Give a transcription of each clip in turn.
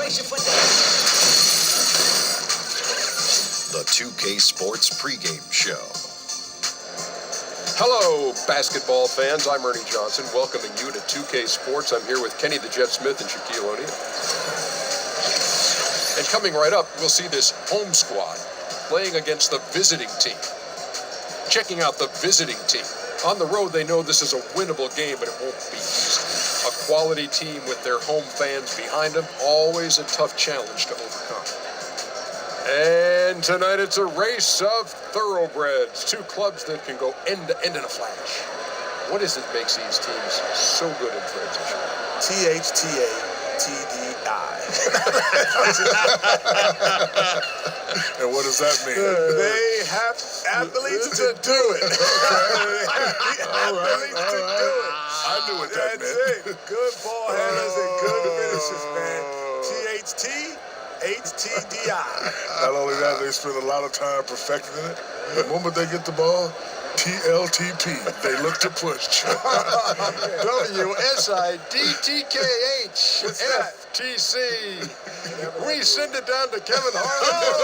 The 2K Sports pregame show. Hello, basketball fans. I'm Ernie Johnson, welcoming you to 2K Sports. I'm here with Kenny the Jet Smith and Shaquille O'Neal. And coming right up, we'll see this home squad playing against the visiting team. Checking out the visiting team. On the road, they know this is a winnable game, but it won't be easy. A quality team with their home fans behind them, always a tough challenge to overcome. And tonight it's a race of thoroughbreds, two clubs that can go end to end in a flash. What is it makes these teams so good in transition? THTA-TDI. And what does that mean? They have athletes to do it. Athletes to do it. I knew what that meant. That's it. Good ball handlers and good finishers, man. THT-HTDI. Not only that, they spend a lot of time perfecting it. The moment they get the ball, TLTP. They look to push. WSIDTKH FTC. We send it down to Kevin Harlan.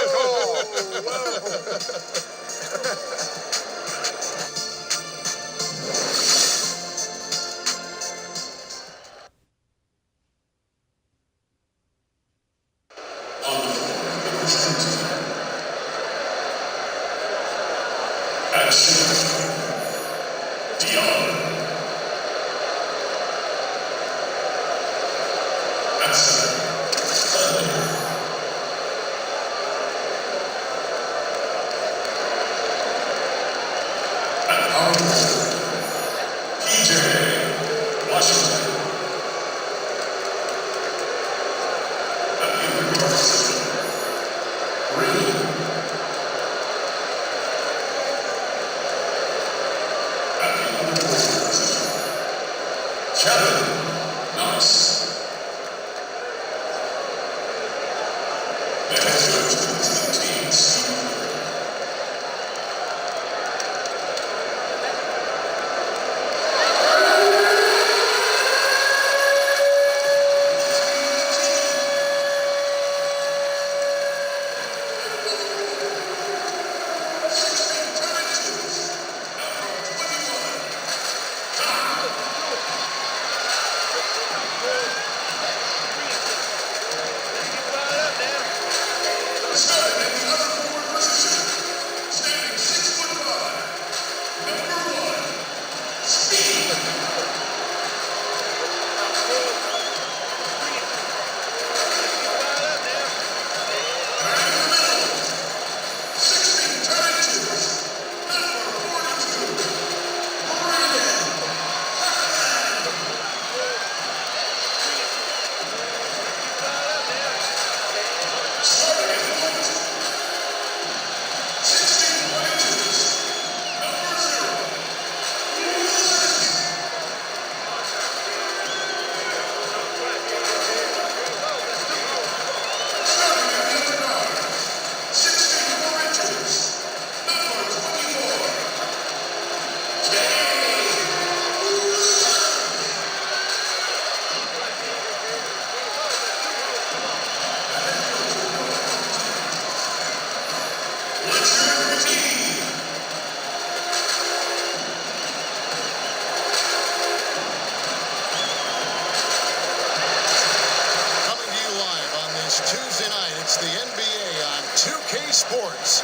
Tuesday night, it's the NBA on 2K Sports.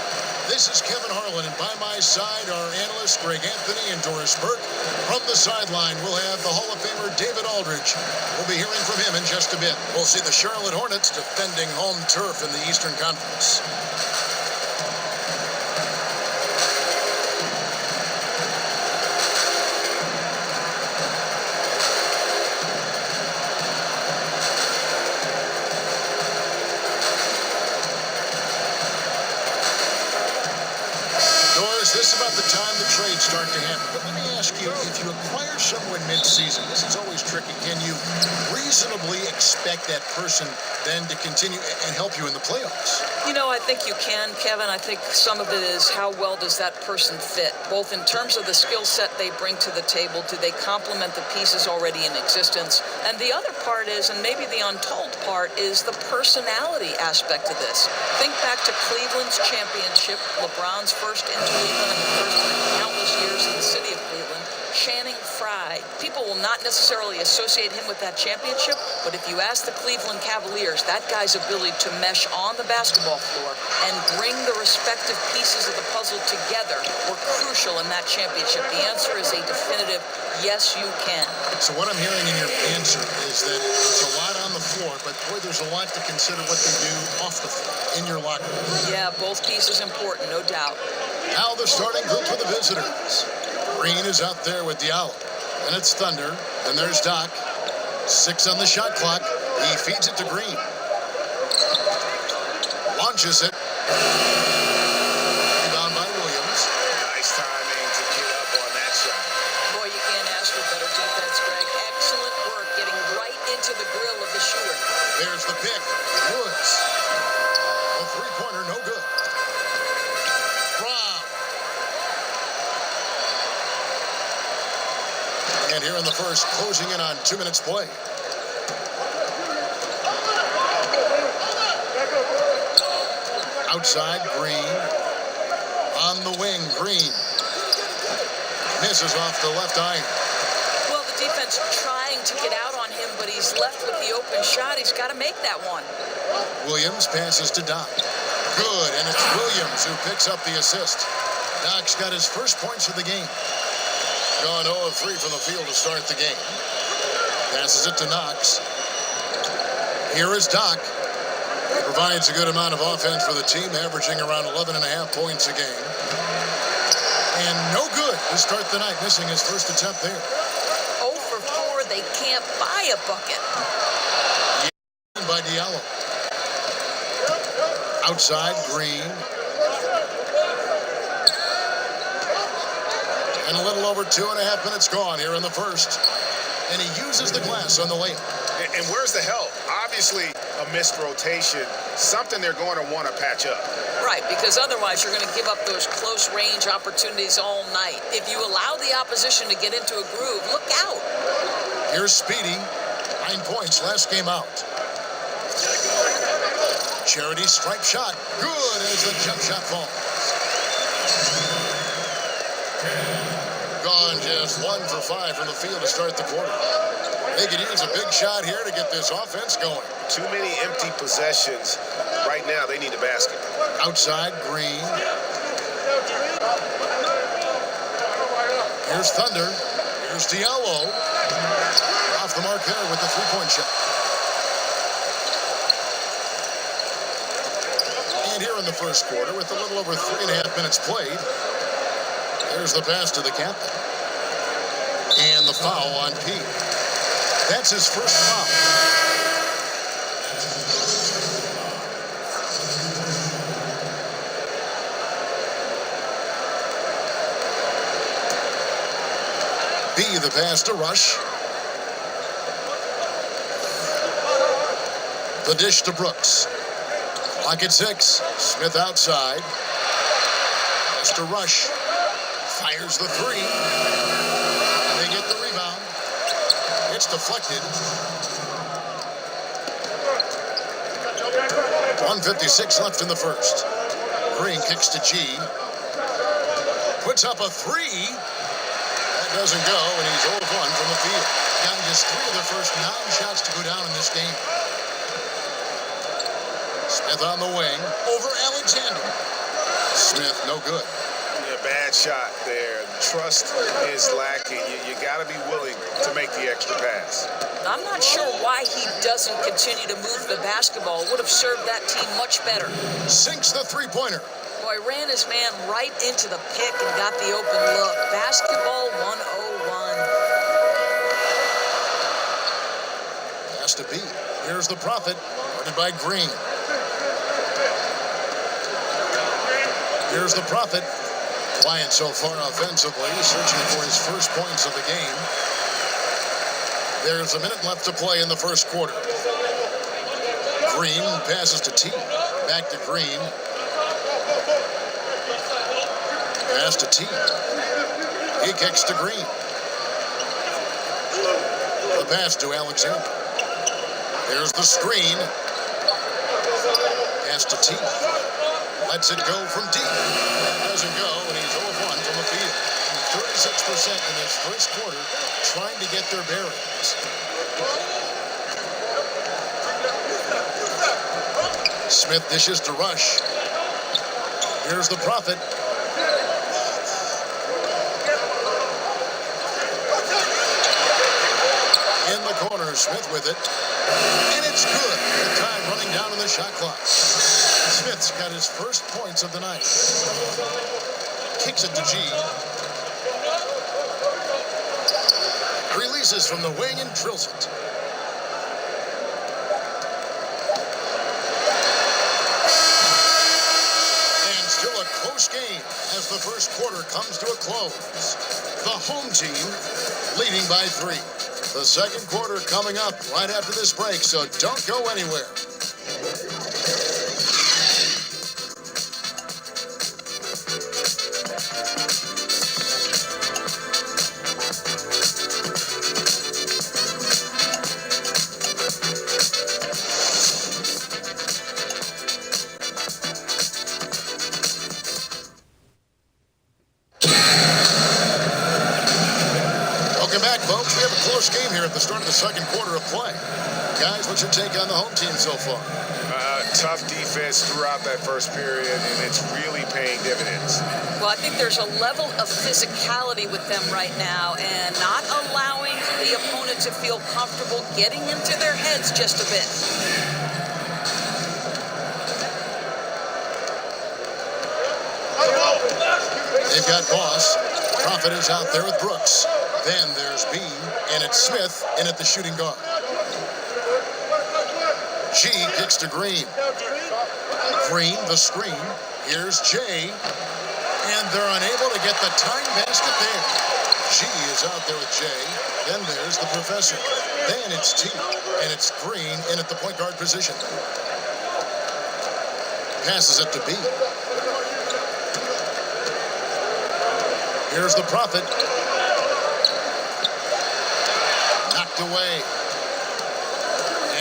This is Kevin Harlan, and by my side are analysts Greg Anthony and Doris Burke. From the sideline, we'll have the Hall of Famer David Aldridge. We'll be hearing from him in just a bit. We'll see the Charlotte Hornets defending home turf in the Eastern Conference. This is about the time the trades start to happen. But let me ask you, if you acquire someone mid-season, this is always tricky. Can you reasonably expect that person then to continue and help you in the playoffs? You know, I think you can, Kevin. I think some of it is how well does that person fit, both in terms of the skill set they bring to the table. Do they complement the pieces already in existence? And the other part is, and maybe the untold part, is the personality aspect of this. Think back to Cleveland's championship, LeBron's first in Cleveland and the first in countless years in the city of Cleveland. Channing Frye. People will not necessarily associate him with that championship, but if you ask the Cleveland Cavaliers, that guy's ability to mesh on the basketball floor and bring the respective pieces of the puzzle together were crucial in that championship. The answer is a definitive yes, you can. So what I'm hearing in your answer is that it's a lot on the floor, but boy, there's a lot to consider what they do off the floor in your locker room. Yeah, both pieces important, no doubt. Now the starting group for the visitors. Green is out there with Diallo. And it's Thunder. And there's Doc. 6 on the shot clock. He feeds it to Green. Launches it. Rebound by Williams. Nice timing to get up on that shot. Boy, you can't ask for better defense, Greg. Excellent work getting right into the grill of the shooter. There's the pick. Woods. A three-pointer, no good. Brown. And here in the first, closing in on 2 minutes play. Outside, Green. On the wing, Green. Misses off the left iron. Well, the defense trying to get out on him, but he's left with the open shot. He's got to make that one. Williams passes to Doc. Good, and it's Williams who picks up the assist. Doc's got his first points of the game. Gone 0 of 3 from the field to start the game. Passes it to Knox. Here is Doc. He provides a good amount of offense for the team, averaging around 11.5 points a game. And no good to start the night, missing his first attempt there. 0 for 4, they can't buy a bucket. By Diallo. Outside, Green. And a little over 2.5 minutes gone here in the first. And he uses the glass on the layup. And where's the help? Obviously, a missed rotation, something they're going to want to patch up. Right, because otherwise you're going to give up those close-range opportunities all night. If you allow the opposition to get into a groove, look out. Here's Speedy. 9 points last game out. Charity stripe shot. Good as the jump shot falls. Gone just 1 for 5 from the field to start the quarter. They could use a big shot here to get this offense going. Too many empty possessions. Right now, they need a basket. Outside, Green. Here's Thunder. Here's Diallo. Off the mark there with the three-point shot. And here in the first quarter, with a little over 3.5 minutes played, there's the pass to the captain. And the foul on P. That's his first foul. B, the pass to Rush. The dish to Brooks. Clock at 6. Smith outside. Pass to Rush. Fires the three. They get the rebound. It's deflected. 1:56 left in the first. Green kicks to G. Puts up a three. That doesn't go, and he's 0 of 1 from the field. Gotten just 3 of the first 9 shots to go down in this game. Smith on the wing. Over Alexander. Smith, no good. Bad shot there. Trust is lacking. You got to be willing to make the extra pass. I'm not sure why he doesn't continue to move the basketball. Would have served that team much better. Sinks the three-pointer. Boy, ran his man right into the pick and got the open look. Basketball 101. Has to be. Here's the Prophet, guarded by Green. Here's the Prophet. Quiet so far offensively, searching for his first points of the game. There's a minute left to play in the first quarter. Green passes to T. Back to Green. Pass to T. He kicks to Green. The pass to Alexander. There's the screen. Pass to T. Lets it go from deep. Doesn't go, and he's 0 of 1 from the field. 36% in this first quarter, trying to get their bearings. Smith dishes to Rush. Here's the Prophet. In the corner, Smith with it. And it's good. The time running down on the shot clock. Smith's got his first points of the night. Kicks it to G. Releases from the wing and drills it. And still a close game as the first quarter comes to a close. The home team leading by 3. The second quarter coming up right after this break, so don't go anywhere. Welcome back, folks. We have a close game here at the start of the second quarter of play. Guys, what's your take on the home team so far? Tough defense throughout that first period, and it's really paying dividends. Well, I think there's a level of physicality with them right now and not allowing the opponent to feel comfortable getting into their heads just a bit. They've got Boss. Prophet is out there with Brooks. Then there's Bean, and it's Smith in at the shooting guard. G kicks to Green. Green, the screen. Here's Jay. And they're unable to get the time basket there. G is out there with Jay. Then there's the professor. Then it's T. And it's Green in at the point guard position. Passes it to B. Here's the Prophet. Knocked away.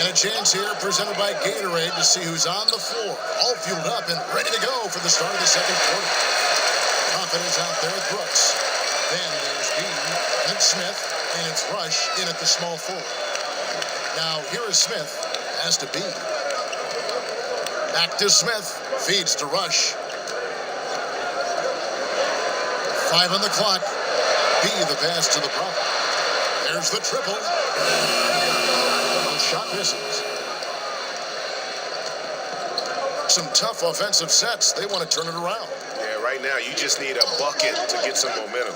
And a chance here presented by Gatorade to see who's on the floor. All fueled up and ready to go for the start of the second quarter. Prophet is out there with Brooks. Then there's Bean and Smith. And it's Rush in at the small forward. Now here is Smith. Has to be. Back to Smith. Feeds to Rush. 5 on the clock. B the pass to the Prophet. There's the triple. Shot misses. Some tough offensive sets. They want to turn it around. Yeah, right now you just need a bucket to get some momentum.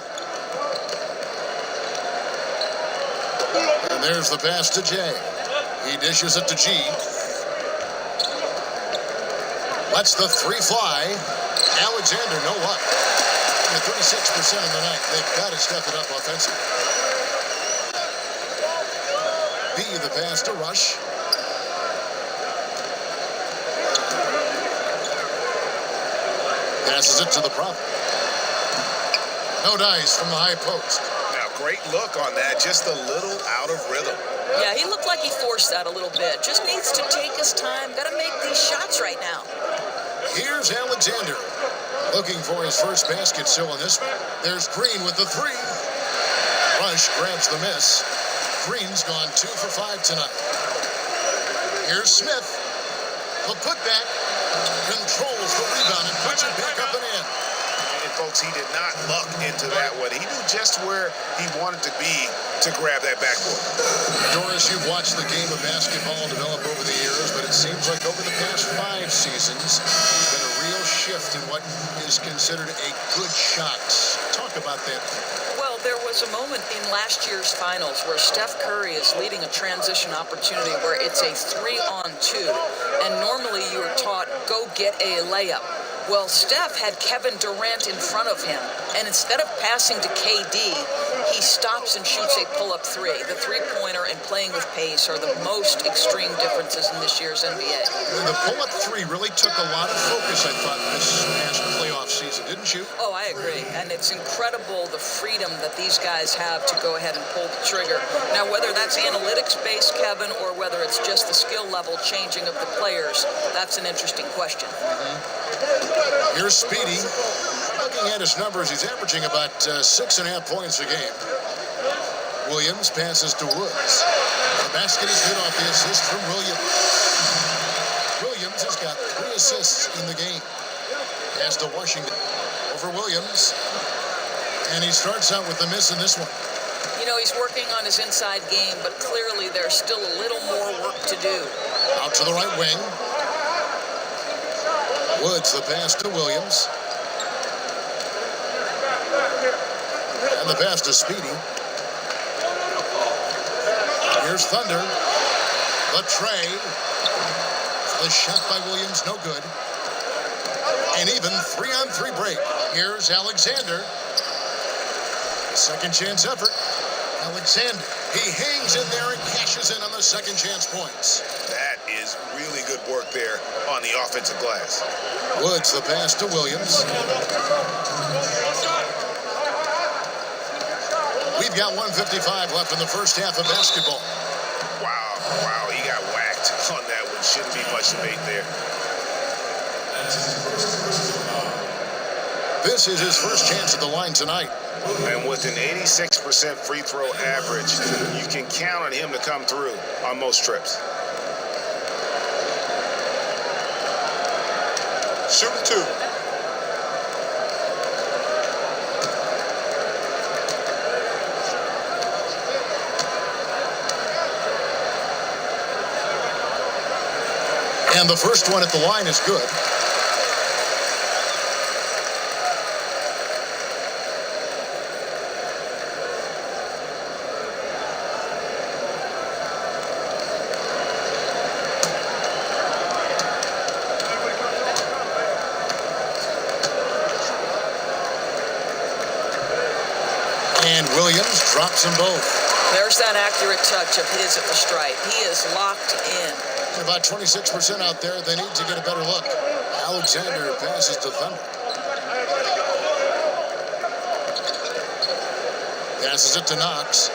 And there's the pass to Jay. He dishes it to G. Lets the 3 fly. Alexander, no luck. 36% of the night. They've got to step it up offensively. B the pass to Rush. Passes it to the Prophet. No dice from the high post. Now, great look on that. Just a little out of rhythm. Yeah, he looked like he forced that a little bit. Just needs to take his time. Got to make these shots right now. Here's Alexander. Looking for his first basket still in this one. There's Green with the 3. Rush grabs the miss. Green's gone 2 for 5 tonight. Here's Smith. The putback. Controls the rebound and puts it back up and in. And folks, he did not luck into that one. He knew just where he wanted to be to grab that backboard. Doris, you've watched the game of basketball develop over the years, but it seems like over the past 5 seasons, there's been a real shift in what is considered a good shot. Talk about that. Well, there was a moment in last year's finals where Steph Curry is leading a transition opportunity where it's a 3-on-2, and normally you are taught, go get a layup. Well, Steph had Kevin Durant in front of him, and instead of passing to KD, he stops and shoots a pull-up three. The three-pointer and playing with pace are the most extreme differences in this year's NBA. The pull-up three really took a lot of focus, I thought, this past playoff season, didn't you? Oh, I agree. And it's incredible the freedom that these guys have to go ahead and pull the trigger. Now, whether that's analytics-based, Kevin, or whether it's just the skill level changing of the players, that's an interesting question. Here's Speedy. Looking at his numbers, he's averaging about 6.5 points a game. Williams passes to Woods. The basket is good off the assist from Williams. Williams has got 3 assists in the game. Pass to Washington. Over Williams. And he starts out with a miss in this one. You know, he's working on his inside game, but clearly there's still a little more work to do. Out to the right wing. Woods, the pass to Williams. And the pass to Speedy. Here's Thunder. The tray. The shot by Williams, no good. And even 3-on-3 break. Here's Alexander. Second chance effort. Alexander. He hangs in there and cashes in on the second chance points. That is really good work there on the offensive glass. Woods, the pass to Williams. We've got 1:55 left in the first half of basketball. Wow, he got whacked on that one. Shouldn't be much debate there. This is his first chance at the line tonight. And with an 86% free throw average, you can count on him to come through on most trips. Shooting 2. And the first one at the line is good. And Williams drops them both. There's that accurate touch of his at the stripe. He is locked in. About 26% out there. They need to get a better look. Alexander passes to Thunder. Passes it to Knox.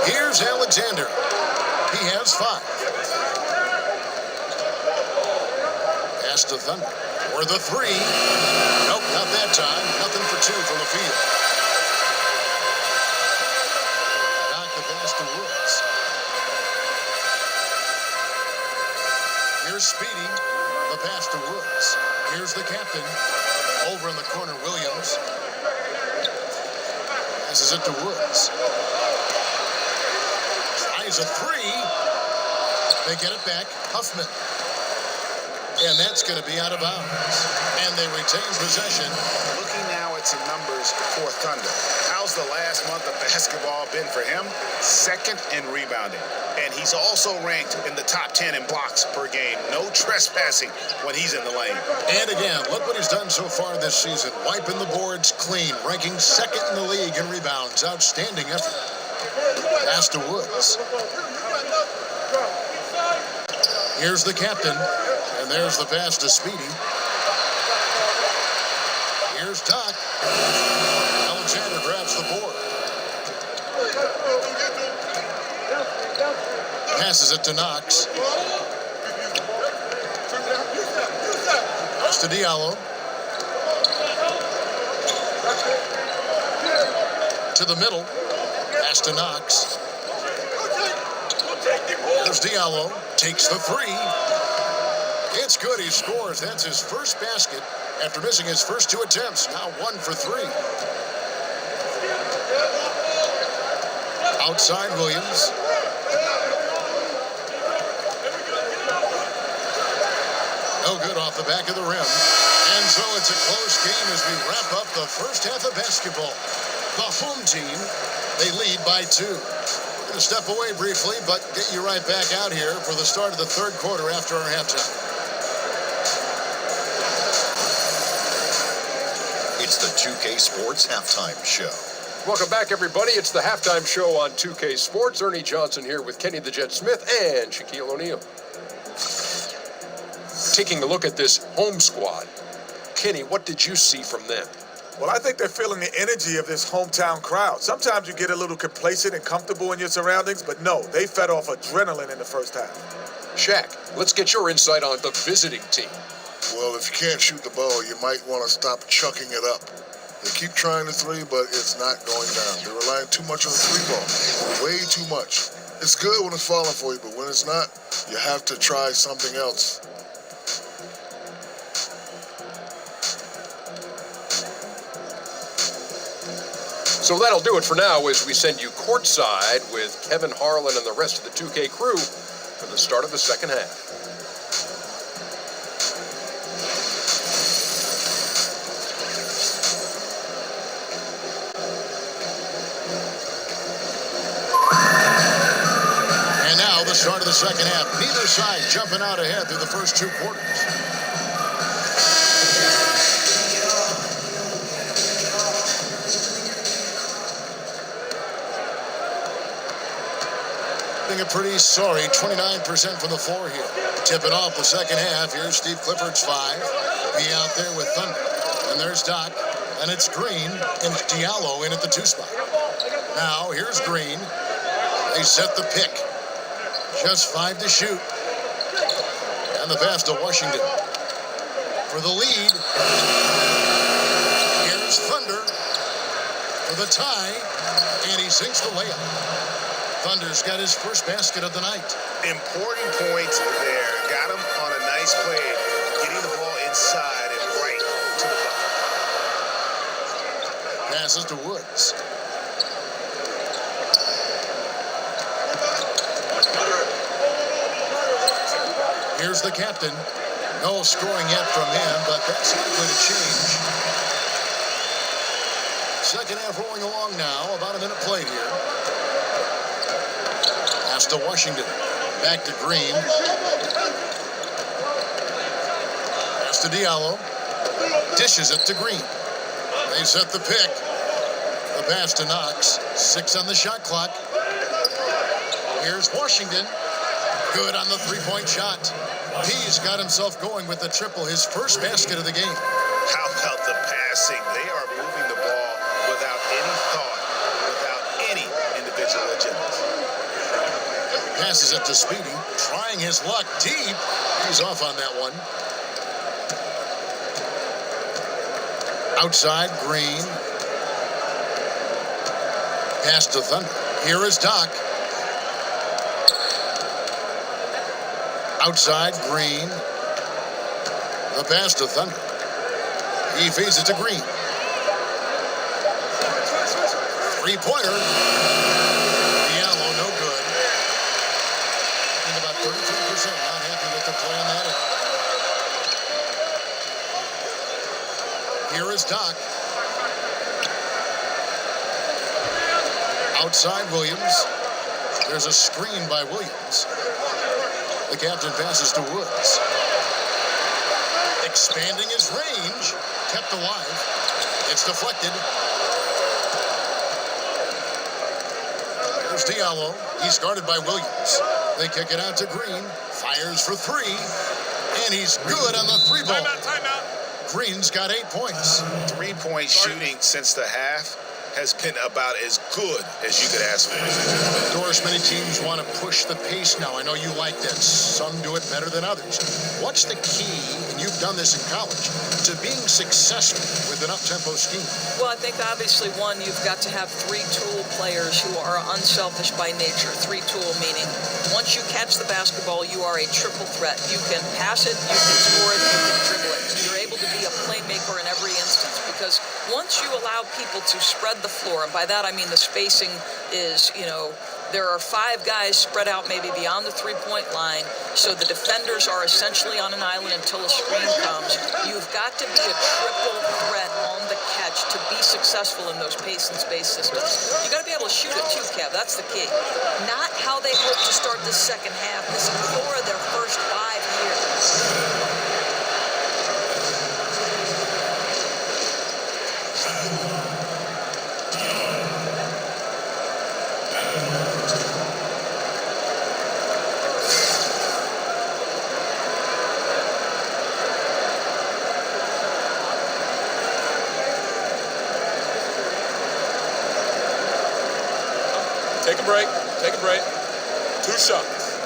Here's Alexander. He has 5. Pass to Thunder. For the 3. Nope, not that time. Nothing for 2 from the field. Knock the pass to Woods. Here's Speedy. The pass to Woods. Here's the captain. Over in the corner, Williams. Passes it to Woods. Tries a 3. They get it back. Huffman. And that's going to be out of bounds. And they retain possession. Looking now at some numbers for Thunder. How's the last month of basketball been for him? 2nd in rebounding. And he's also ranked in the top 10 in blocks per game. No trespassing when he's in the lane. And again, look what he's done so far this season. Wiping the boards clean. Ranking 2nd in the league in rebounds. Outstanding effort. Pass to Woods. Here's the captain. And there's the pass to Speedy. Here's Doc. Alexander grabs the board. Passes it to Knox. Pass to Diallo. To the middle. Pass to Knox. There's Diallo. Takes the 3. It's good. He scores. That's his first basket after missing his first 2 attempts. Now 1 for 3. Outside Williams. No good off the back of the rim. And so it's a close game as we wrap up the first half of basketball. The home team, they lead by 2. We're going to step away briefly, but get you right back out here for the start of the third quarter after our halftime. It's the 2K Sports Halftime Show. Welcome back, everybody. It's the halftime show on 2K Sports. Ernie Johnson here with Kenny the Jet Smith and Shaquille O'Neal. Taking a look at this home squad. Kenny, what did you see from them? Well, I think they're feeling the energy of this hometown crowd. Sometimes you get a little complacent and comfortable in your surroundings, but no, they fed off adrenaline in the first half. Shaq, let's get your insight on the visiting team. Well, if you can't shoot the ball, you might want to stop chucking it up. They keep trying the three, but it's not going down. They're relying too much on the three ball, way too much. It's good when it's falling for you, but when it's not, you have to try something else. So that'll do it for now as we send you courtside with Kevin Harlan and the rest of the 2K crew for the start of the second half. And now the start of the second half. Neither side jumping out ahead through the first two quarters. A pretty sorry 29% from the floor here. Tip it off the second half. Here's Steve Clifford's five. He out there with Thunder. And there's Doc. And it's Green and Diallo in at the two spot. Now here's Green. They set the pick. Just 5 to shoot. And the pass to Washington. For the lead. Here's Thunder for the tie. And he sinks the layup. Thunder's got his first basket of the night. Important points there. Got him on a nice play, getting the ball inside and right to the bucket. Passes to Woods. Here's the captain. No scoring yet from him, but that's likely to change. Second half rolling along now. About a minute played here. Pass to Washington. Back to Green. Pass to Diallo. Dishes it to Green. They set the pick. The pass to Knox. 6 on the shot clock. Here's Washington. Good on the three-point shot. He's got himself going with the triple, his first basket of the game. How about the passing? They are moving the ball without any thought, without any individual agendas. Passes it to Speedy, trying his luck deep. He's off on that one. Outside, Green. Pass to Thunder. Here is Doc. Outside, Green. The pass to Thunder. He feeds it to Green. Three-pointer. Diallo, no good. And about 33%. Not happy with the play on that. Here is Doc. Outside Williams. There's a screen by Williams. The captain passes to Woods. Expanding his range. Kept alive. It's deflected. There's Diallo. He's guarded by Williams. They kick it out to Green. Fires for three. And he's good on the three ball. Timeout. Green's got 8 points. Three-point shooting since the half has been about as good as you could ask for. Doris, many teams want to push the pace now. I know you like that. Some do it better than others. What's the key, and you've done this in college, to being successful with an up-tempo scheme? Well, I think obviously, one, you've got to have three-tool players who are unselfish by nature. Three-tool meaning once you catch the basketball, you are a triple threat. You can pass it, you can score it, you can dribble it. You're able to be a playmaker in every instance because once you allow people to spread the floor, and by that I mean the spacing is, there are 5 guys spread out maybe beyond the three-point line, so the defenders are essentially on an island until a screen comes. You've got to be a triple threat on the catch to be successful in those pace and space systems. You got to be able to shoot it too, Kev. That's the key. Not how they hope to start the second half. This is 4 of their first 5 years. Take a break. Take a break. 2 shots.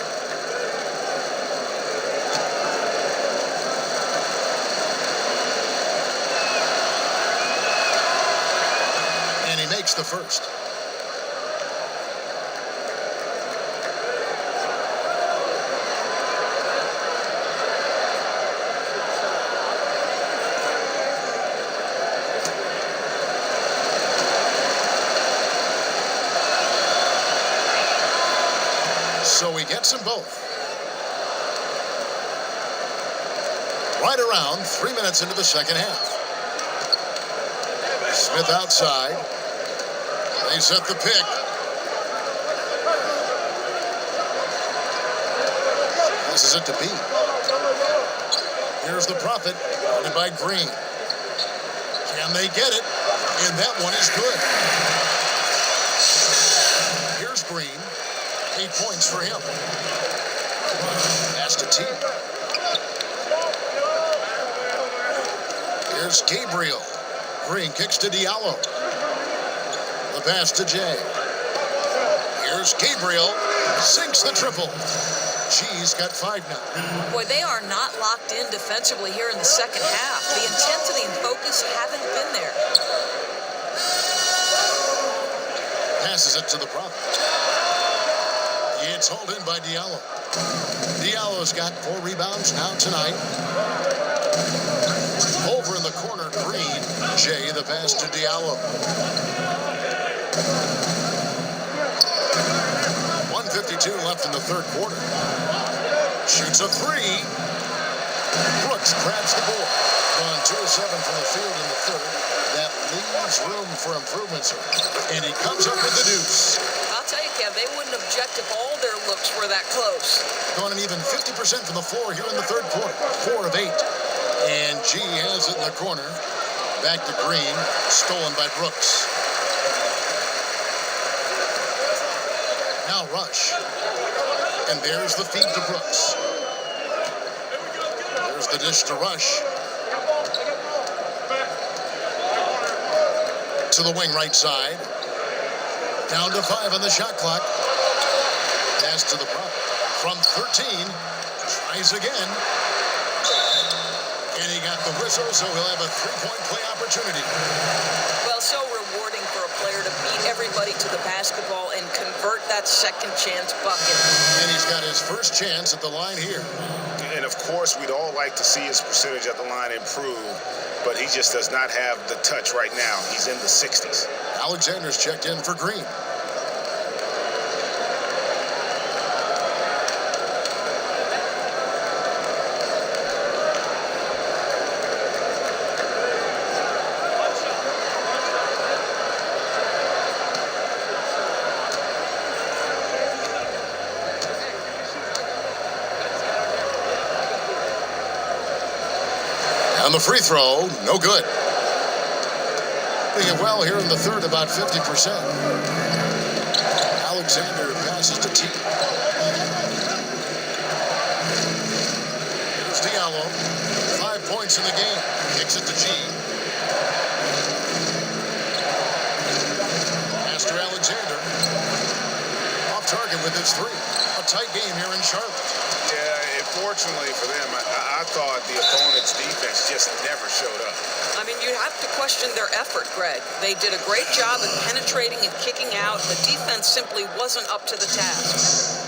And he makes the first. So he gets them both. Right around 3 minutes into the second half. Smith outside. They set the pick. Passes it to B. Here's the Prophet, guarded by Green. Can they get it? And that one is good. Here's Green. 8 points for him. Pass to T. Here's Gabriel. Green kicks to Diallo. The pass to Jay. Here's Gabriel. Sinks the triple. G's got 5 now. Boy, they are not locked in defensively here in the second half. The intensity and focus haven't been there. Passes it to the Prophet. It's hauled in by Diallo. Diallo's got 4 rebounds now tonight. Over in the corner, Green. Jay, the pass to Diallo. 1:52 left in the third quarter. Shoots a 3. Brooks grabs the board. Gone 2 of 7 from the field in the third. That leaves room for improvements. And he comes up with the deuce. I'll tell you, Kev, they wouldn't object if all their looks were that close. Gone an even 50% from the floor here in the third quarter. 4 of 8. And G has it in the corner. Back to Green. Stolen by Brooks. Now Rush. And there's the feed to Brooks. There's the dish to Rush. To the wing right side. Down to 5 on the shot clock. Pass to the Prophet. From 13. Tries again. And he got the whistle, so he'll have a 3-point play opportunity. Well, so rewarding for a player to beat everybody to the basketball and convert that second chance bucket. And he's got his first chance at the line here. And of course, we'd all like to see his percentage at the line improve, but he just does not have the touch right now. He's in the 60s. Alexander's checked in for Green. And the free throw, no good. Doing it well here in the third, about 50%. Alexander passes to T. Here's Diallo. 5 points in the game. Kicks it to G. Pass to Alexander. Off target with his 3. A tight game here in Charlotte. Yeah, unfortunately for them, I thought the opponent's defense just never showed up. I mean, you have to question their effort, Greg. They did a great job at penetrating and kicking out. The defense simply wasn't up to the task.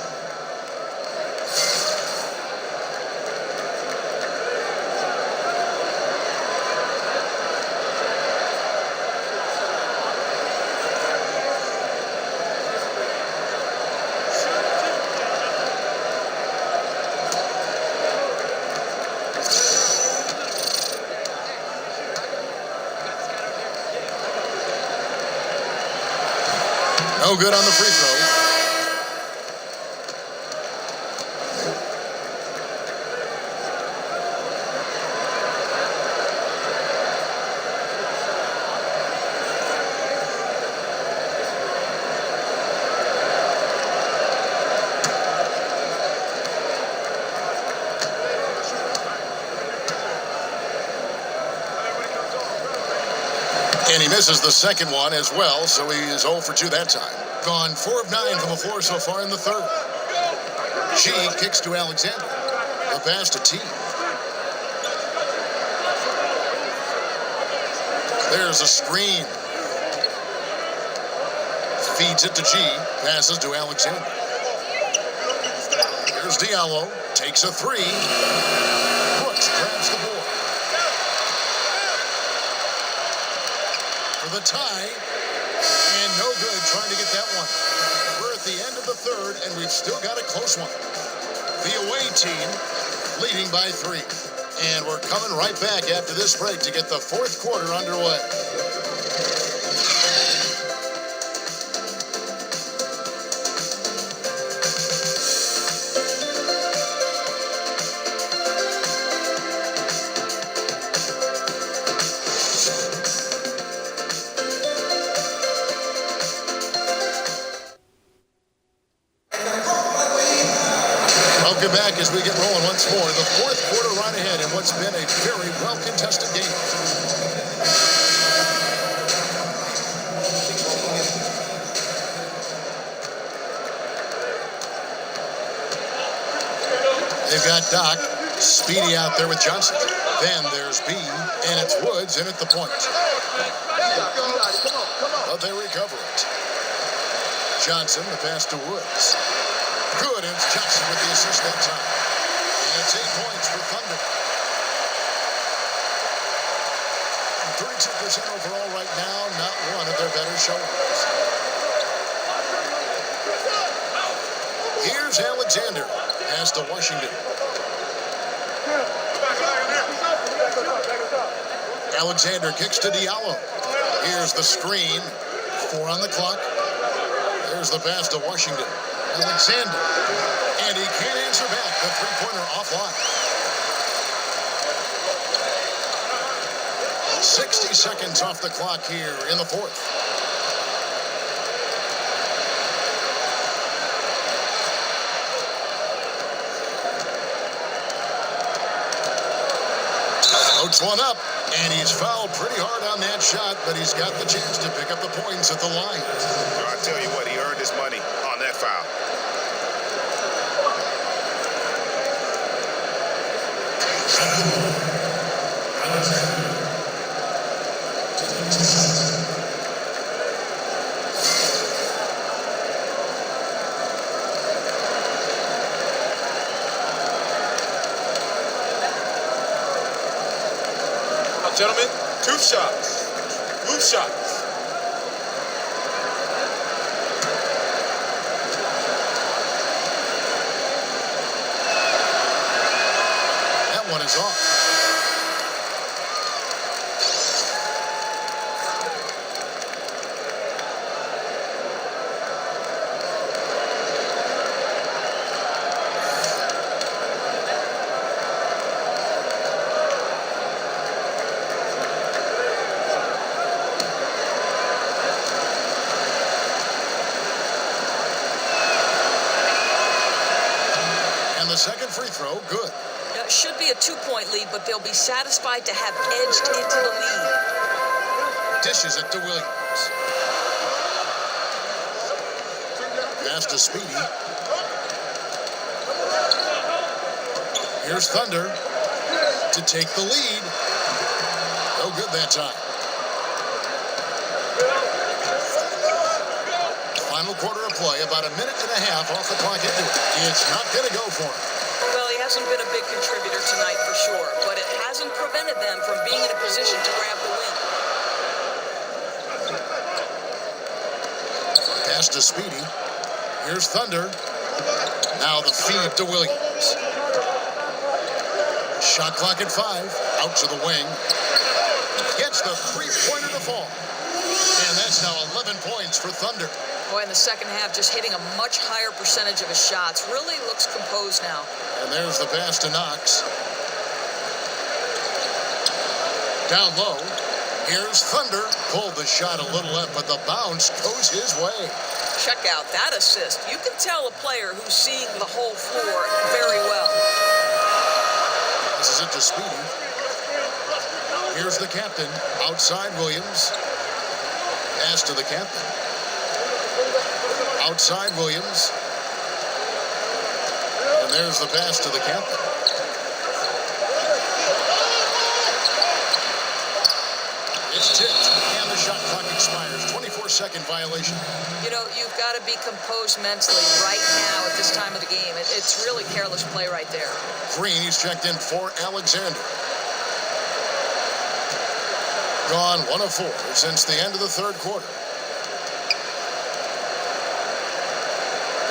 No good on the free throw. misses the second one as well, so he is 0 for 2 that time. Gone 4 of 9 from the floor so far in the third. G kicks to Alexander. The pass to T. There's a screen. Feeds it to G. Passes to Alexander. Here's Diallo. Takes a three. Brooks grabs the board. For the tie. And no good trying to get that one. We're at the end of the third, and we've still got a close one. The away team leading by 3. And we're coming right back after this break to get the fourth quarter underway. Welcome back as we get rolling once more. The fourth quarter right ahead in what's been a very well-contested game. They've got Doc, Speedy out there with Johnson. Then there's B, and it's Woods in at the point. But they recover it. Johnson, the pass to Woods. Good, and it's Johnson with the assist that time. And it's 8 points for Thunder. 32% overall right now, not one of their better showings. Here's Alexander. Pass to Washington. Alexander kicks to Diallo. Here's the screen. 4 on the clock. There's the pass to Washington. Alexander. And he can't answer back. The three-pointer offline. 60 seconds off the clock here in the fourth. Floats one up, and he's fouled pretty hard on that shot, but he's got the chance to pick up the points at the line. I tell you what, he earned his money on that foul. Gentlemen, 2 shots. Loose shots. That one is off. The second free throw, good. Now, it should be a 2-point lead, but they'll be satisfied to have edged into the lead. Dishes it to Williams. Pass to Speedy. Here's Thunder to take the lead. No good that time. Final quarter of play, about a minute and a half off the clock into it. It's not going to go for him. Well, he hasn't been a big contributor tonight for sure, but it hasn't prevented them from being in a position to grab the win. Pass to Speedy. Here's Thunder. Now the feed to Williams. Shot clock at 5. Out to the wing. Gets the three-pointer to fall. And that's now 11 points for Thunder. Boy, in the second half, just hitting a much higher percentage of his shots. Really looks composed now. And there's the pass to Knox. Down low. Here's Thunder. Pulled the shot a little left, but the bounce goes his way. Check out that assist. You can tell a player who's seeing the whole floor very well. This is it to Speedy. Here's the captain. Outside Williams. Pass to the captain. Outside Williams. And there's the pass to the captain. It's tipped, and the shot clock expires. 24-second violation. You know, you've got to be composed mentally right now at this time of the game. It's really careless play right there. Green, he's checked in for Alexander. Gone 1 of 4 since the end of the third quarter.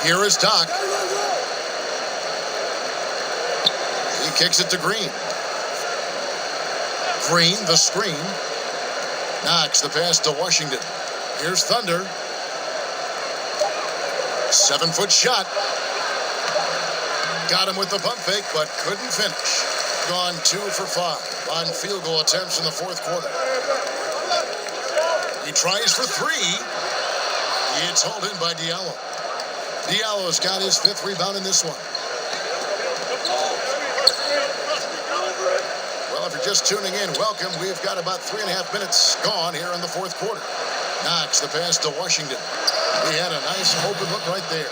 Here is Doc. He kicks it to Green. Green, the screen. Knocks the pass to Washington. Here's Thunder. 7-foot shot. Got him with the pump fake, but couldn't finish. Gone 2 for 5 on field goal attempts in the fourth quarter. He tries for 3. It's hauled in by Diallo. Diallo's got his 5th rebound in this one. Well, if you're just tuning in, welcome. We've got about 3.5 minutes gone here in the fourth quarter. Knocks the pass to Washington. He had a nice open look right there.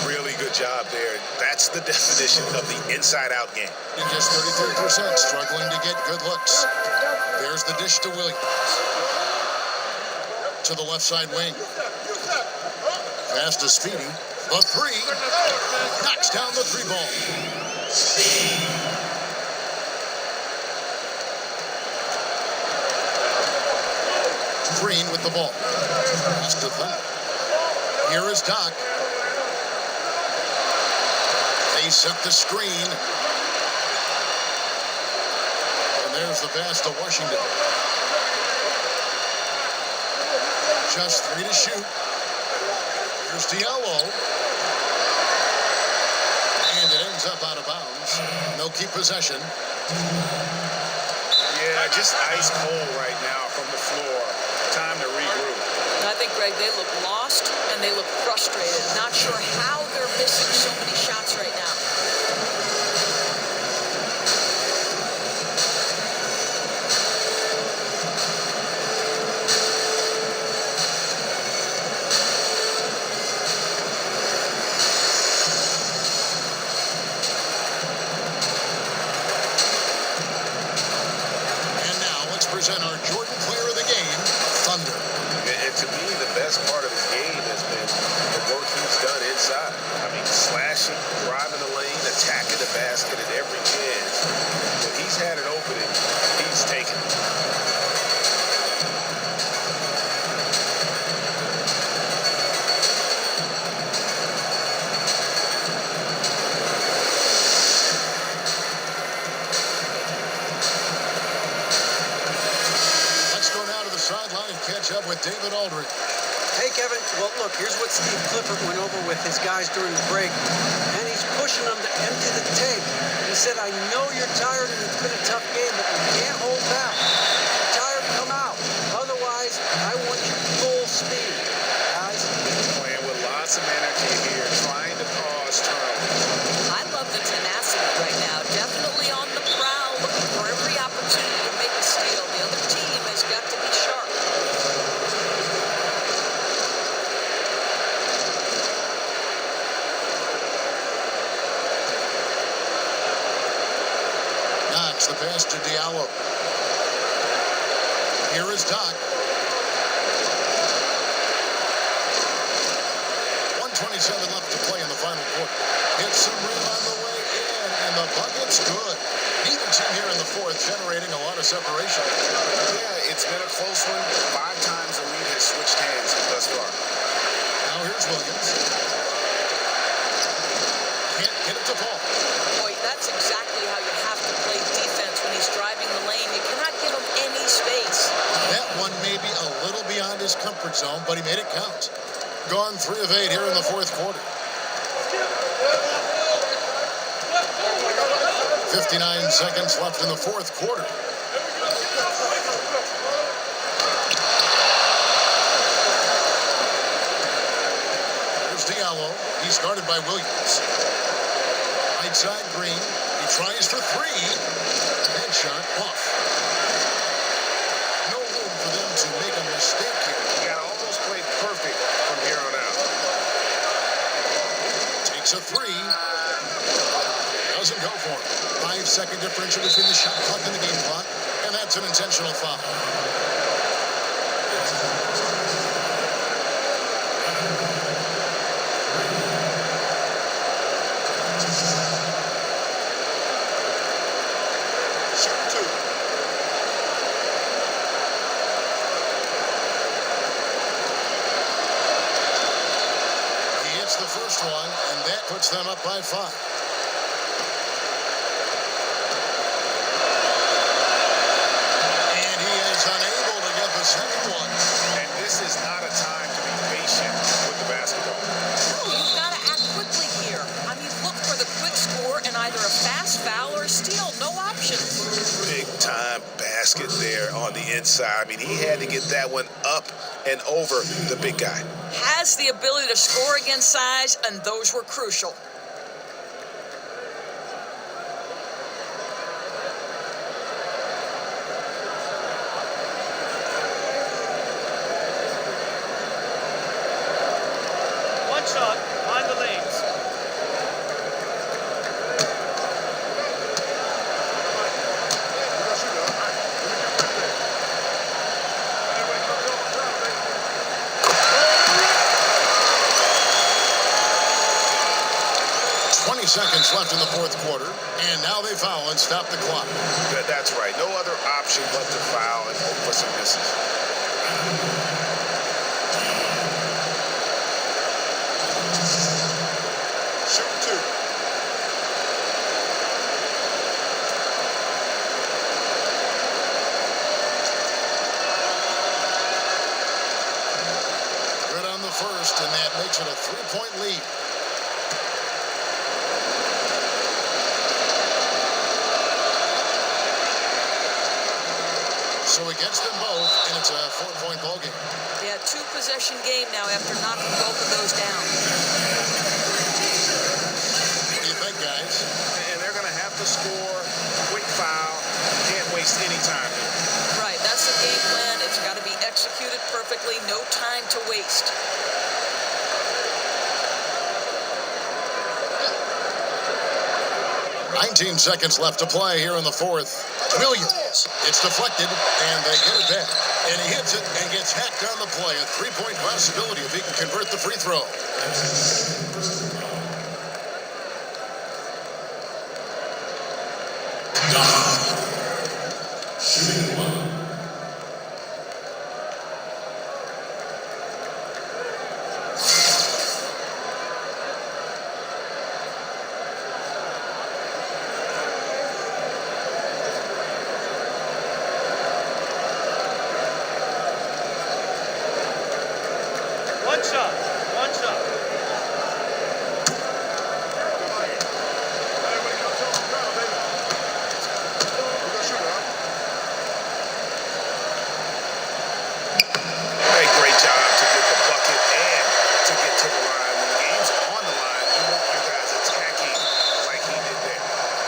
Really good job there. That's the definition of the inside-out game. In just 33%, struggling to get good looks. There's the dish to Williams. To the left side wing. Pass to Speedy. The 3. Knocks down the 3 ball. Green with the ball. Pass to Thunder. Here is Doc. They set the screen. And there's the pass to Washington. Just 3 to shoot. Here's Diallo. And it ends up out of bounds. They'll keep possession. Yeah, just ice cold right now from the floor. Time to regroup. I think, Greg, they look lost and they look frustrated. Not sure how they're missing so many shots right now. And now let's present our Jordan player of the game, Thunder. And to me, the best part of his game has been the work he's done inside. I mean, slashing, driving the lane, attacking the basket at every chance. When he's had an opening, he's taken it. Let's go now to the sideline and catch up with David Aldridge. Hey, Kevin. Well, look, here's what Steve Clifford went over with his guys during the break. And he's pushing them to empty the tank. He said, I know you're tired and it's been a tough game, but you can't hold back. If you're tired, come out. Otherwise, I want you full speed, guys. Playing with lots of energy here, trying to cause turnovers. I love the tenacity right now. Definitely on the prowl, looking for every opportunity to make a steal. The other team has got to be sharp. Knocks the pass to Diallo. Here is Doc. 1:27 left to play in the final quarter. Hits some rim on the way in, and the bucket's good. Neither team here in the fourth generating a lot of separation. Yeah, it's been a close one. 5 times the lead has switched hands thus far. Now here's Williams. Can't get it to fall. Boy, that's exactly how you have to play defense when he's driving the lane. You cannot give him any space. That one may be a little beyond his comfort zone, but he made it count. Gone 3 of 8 here in the fourth quarter. 59 seconds left in the fourth quarter. Here's Diallo. He's guarded by Williams. Right side Green. He tries for 3. Head shot off. No room for them to make a mistake here. You got all perfect from here on out. Takes a three. Doesn't go for it. 5-second differential between the shot clock and the game clock, and that's an intentional foul. The first one, and that puts them up by 5. And he is unable to get the second one. And this is not a time to be patient with the basketball. No, you've got to act quickly here. I mean, look for the quick score and either a fast foul or a steal. No options. Big time basket there on the inside. I mean, he had to get that one up and over the big guy. Has the ability to score against size, and those were crucial. One shot, mind the lanes. Seconds left in the fourth quarter, and now they foul and stop the clock. That's right. No other option but to foul and hope for some misses. Shoot 2. Good on the first, and that makes it a 3-point lead. So against them both, and it's a 4-point ball game. Yeah, 2-possession game now after knocking both of those down. What do you think, guys? And they're going to have to score. Quick foul. Can't waste any time here. Right, that's the game plan. It's got to be executed perfectly. No time to waste. 19 seconds left to play here in the fourth. Williams. It's deflected, and they get it back. And he hits it and gets hacked on the play. A 3-point possibility if he can convert the free throw. Shooting 1. One shot, one shot. Hey, great job to get the bucket and to get to the line. When the game's on the line, you want your guys attacking like he did there.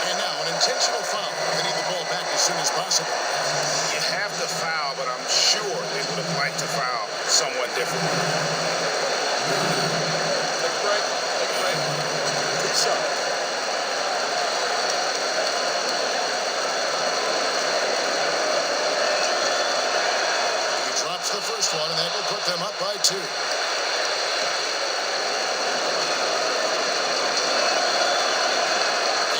And now an intentional foul. They need the ball back as soon as possible. You have to foul, but I'm sure they would have liked to foul someone different. Take a break. Take a break. Good shot. He drops the first one, and that will put them up by 2.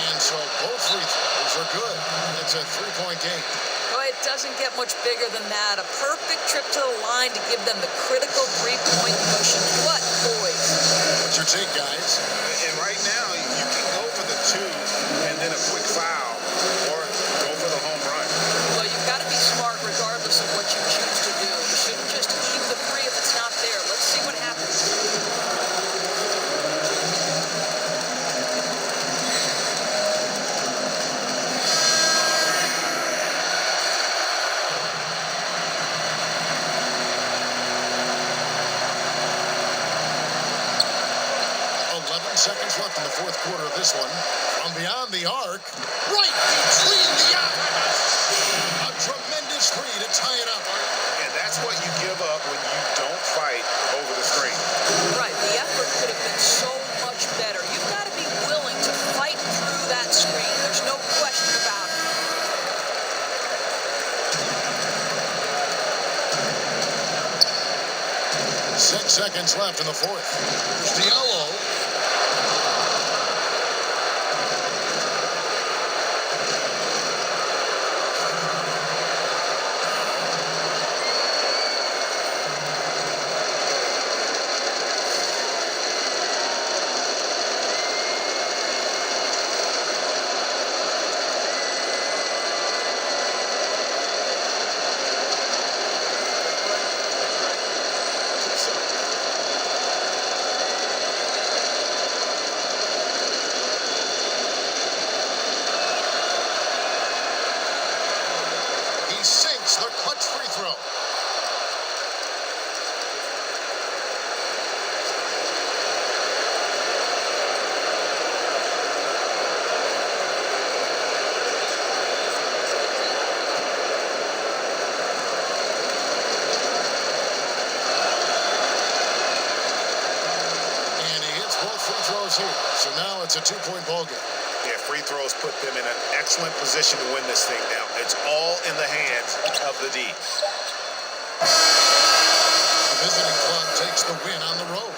And so both free throws are good. It's a 3-point game. Boy, it doesn't get much bigger than that. A perfect trip to the line to give them the critical 3-point cushion. What poise. What's your take, guys? And right now, you can go for the 2 and then a quick foul or go for the home run. Well, you've got to be smart regardless of what you choose to do. You shouldn't just heave the 3 if it's not there. Let's see what happens. 11 seconds left in the fourth quarter of this one. From beyond the arc, right between the eyes. A tremendous 3 to tie it up. And that's what you give up when you don't fight over the seconds left in the fourth. Here's Diallo. He sinks the clutch free throw. And he hits both free throws here. So now it's a two-point ball game. Yeah, free throws put them in an excellent position to win this thing now. It's all in the hands of the D. The visiting club takes the win on the road.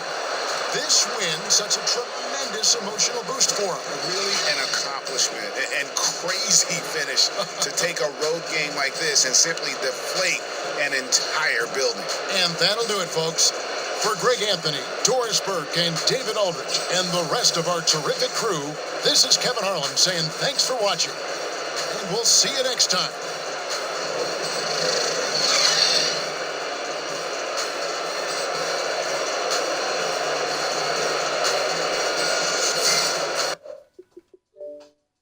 This win such a tremendous emotional boost for him. Really an accomplishment and crazy finish to take a road game like this and simply deflate an entire building. And that'll do it, folks. For Greg Anthony, Doris Burke, and David Aldridge, and the rest of our terrific crew, this is Kevin Harlan saying thanks for watching. And we'll see you next time.